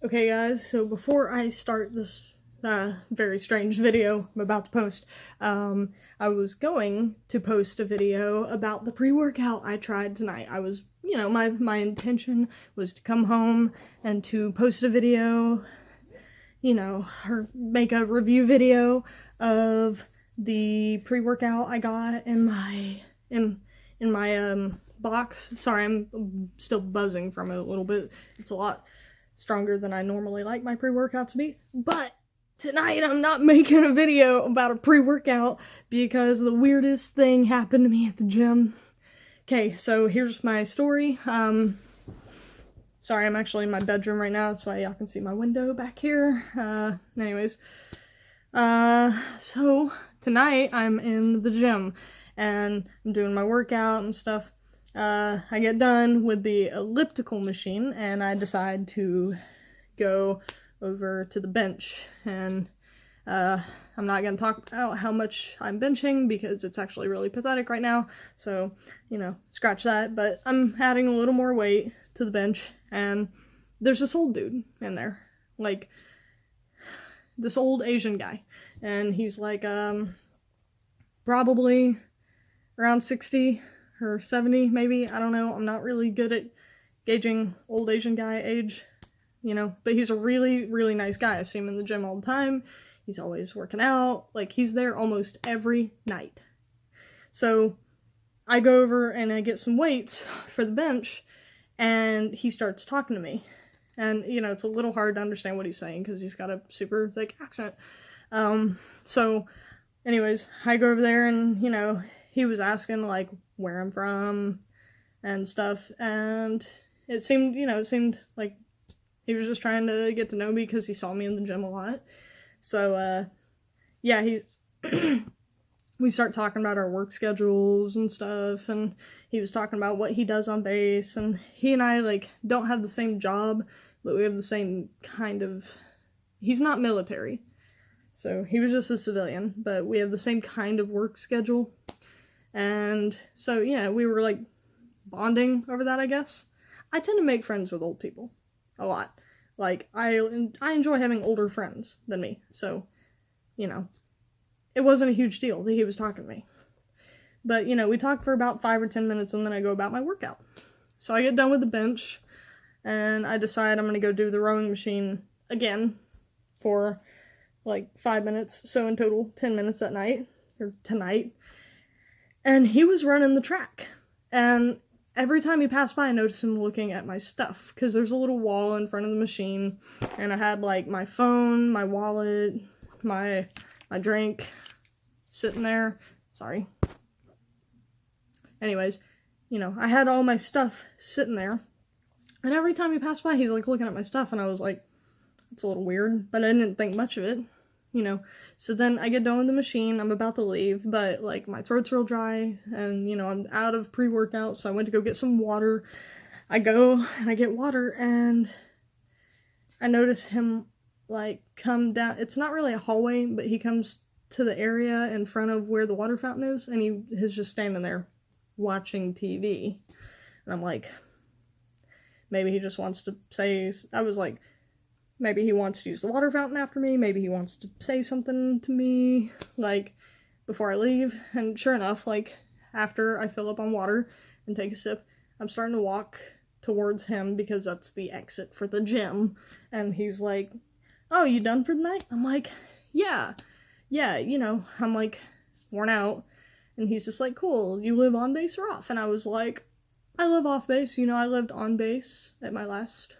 Okay guys, so before I start this very strange video I'm about to post, I was going to post a video about the pre-workout I tried tonight. I was, my intention was to come home and to post a video, or make a review video of the pre-workout I got in my box. Sorry, I'm still buzzing from it a little bit. It's a lot stronger than I normally like my pre-workout to be, but tonight I'm not making a video about a pre-workout because the weirdest thing happened to me at the gym. Okay, so here's my story. Sorry, I'm actually in my bedroom right now, that's why y'all can see my window back here. So tonight I'm in the gym and I'm doing my workout and stuff. I get done with the elliptical machine and I decide to go over to the bench, and I'm not going to talk about how much I'm benching because it's actually really pathetic right now, so, scratch that, but I'm adding a little more weight to the bench, and there's this old dude in there, like, this old Asian guy, and he's like, probably around 60 or 70, maybe, I don't know, I'm not really good at gauging old Asian guy age, but he's a really, really nice guy. I see him in the gym all the time, he's always working out, like, he's there almost every night. So, I go over and I get some weights for the bench, and he starts talking to me, and, it's a little hard to understand what he's saying, because he's got a super thick accent. So, anyways, I go over there, and, he was asking, like, where I'm from, and stuff, and it seemed like he was just trying to get to know me because he saw me in the gym a lot. So, yeah, we start talking about our work schedules and stuff, and he was talking about what he does on base, and he and I, like, don't have the same job, but we have the same kind of, he's not military, so he was just a civilian, but we have the same kind of work schedule. And so, yeah, we were, like, bonding over that, I guess. I tend to make friends with old people. A lot. Like, I enjoy having older friends than me. So, it wasn't a huge deal that he was talking to me. But, we talked for about 5 or 10 minutes, and then I go about my workout. So I get done with the bench, and I decide I'm going to go do the rowing machine again for, like, 5 minutes. So in total, 10 minutes that night, or tonight. And he was running the track, and every time he passed by, I noticed him looking at my stuff, because there's a little wall in front of the machine, and I had, like, my phone, my wallet, my drink sitting there. Sorry. Anyways, I had all my stuff sitting there, and every time he passed by, he's, like, looking at my stuff, and I was like, it's a little weird, but I didn't think much of it. So then I get done with the machine, I'm about to leave, but, like, my throat's real dry, and, I'm out of pre-workout, so I went to go get some water. I go, and I get water, and I notice him, like, come down, it's not really a hallway, but he comes to the area in front of where the water fountain is, and he is just standing there, watching TV, and I'm like, maybe he just wants to say, I was like, maybe he wants to use the water fountain after me, maybe he wants to say something to me, like, before I leave, and sure enough, like, after I fill up on water and take a sip, I'm starting to walk towards him, because that's the exit for the gym, and he's like, oh, you done for the night? I'm like, yeah, I'm, like, worn out, and he's just like, cool, you live on base or off? And I was like, I live off base, I lived on base at my last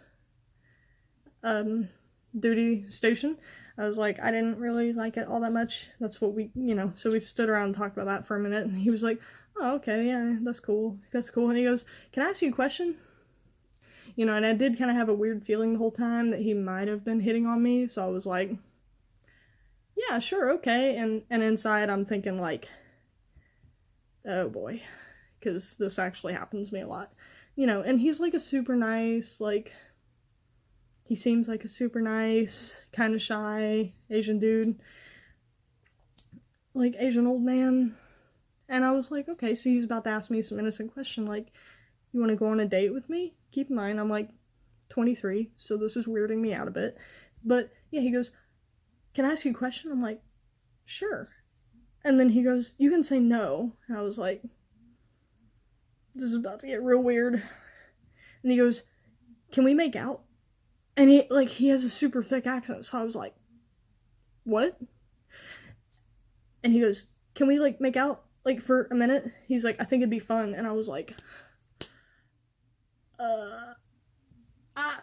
duty station. I was like, I didn't really like it all that much. That's what we, so we stood around and talked about that for a minute, and he was like, oh, okay, yeah, that's cool. And he goes, can I ask you a question? And I did kind of have a weird feeling the whole time that he might have been hitting on me, so I was like, yeah, sure, okay. And inside I'm thinking, like, oh boy, because this actually happens to me a lot. And he's, like, a super nice, like, he seems like a super nice, kind of shy Asian dude. Like, Asian old man. And I was like, okay, so he's about to ask me some innocent question, like, you want to go on a date with me? Keep in mind, I'm, like, 23, so this is weirding me out a bit. But yeah, he goes, can I ask you a question? I'm like, sure. And then he goes, you can say no. And I was like, this is about to get real weird. And he goes, can we make out? And he has a super thick accent, so I was like, what? And he goes, can we, like, make out, like, for a minute? He's like, I think it'd be fun. And I was like,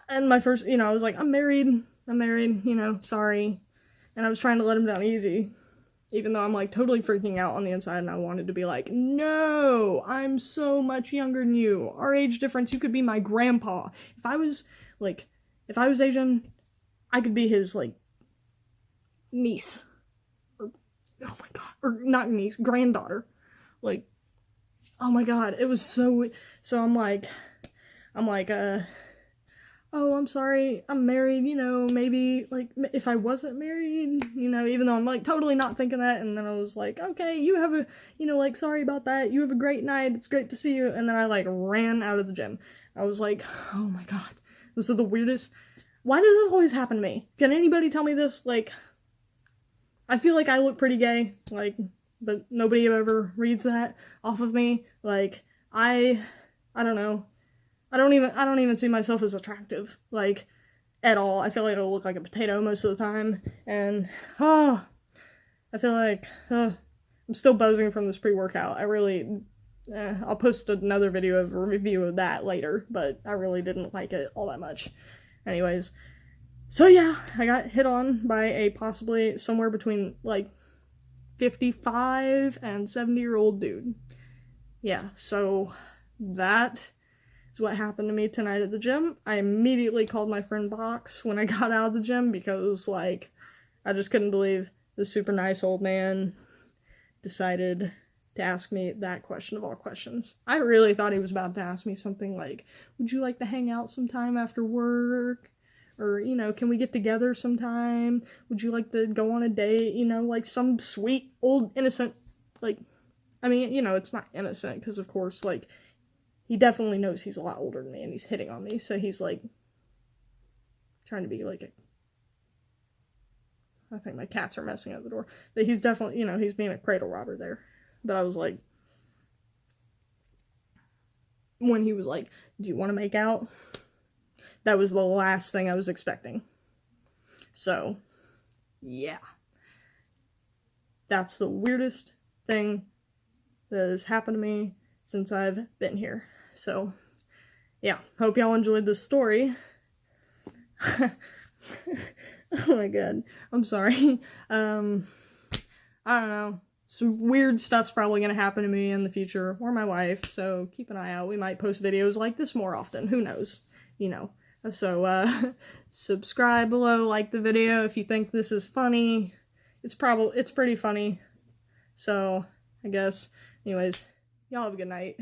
and my first, I was like, I'm married, sorry. And I was trying to let him down easy, even though I'm, like, totally freaking out on the inside, and I wanted to be like, no, I'm so much younger than you. Our age difference, you could be my grandpa. If I was Asian, I could be his, like, niece. Or, oh my god. Or, not niece, granddaughter. Like, oh my god, it was so I'm like, oh, I'm sorry, I'm married, maybe, like, if I wasn't married, even though I'm, like, totally not thinking that, and then I was like, okay, you have a, like, sorry about that, you have a great night, it's great to see you, and then I, like, ran out of the gym. I was like, oh my god, this is the weirdest, why does this always happen to me? Can anybody tell me this? Like, I feel like I look pretty gay, like, but nobody ever reads that off of me, like, I don't know. I don't even see myself as attractive, like, at all. I feel like I look like a potato most of the time, and, I feel like, I'm still buzzing from this pre-workout. I really, I'll post another video of a review of that later, but I really didn't like it all that much. Anyways, so yeah, I got hit on by a possibly somewhere between, like, 55 and 70-year-old dude. Yeah, so that is what happened to me tonight at the gym. I immediately called my friend Box when I got out of the gym because, like, I just couldn't believe this super nice old man decided to ask me that question of all questions. I really thought he was about to ask me something like, would you like to hang out sometime after work? Or, can we get together sometime? Would you like to go on a date? Like some sweet, old, innocent, like, I mean, it's not innocent, because, of course, like, he definitely knows he's a lot older than me, and he's hitting on me, so he's, like, trying to be, like, I think my cats are messing up the door, but he's definitely, he's being a cradle robber there. But I was like, when he was like, do you want to make out? That was the last thing I was expecting. So, yeah. That's the weirdest thing that has happened to me since I've been here. So, yeah. Hope y'all enjoyed this story. Oh my god. I'm sorry. I don't know. Some weird stuff's probably gonna happen to me in the future, or my wife, so keep an eye out. We might post videos like this more often. Who knows? So, subscribe below, like the video if you think this is funny. It's pretty funny. So, I guess, anyways, y'all have a good night.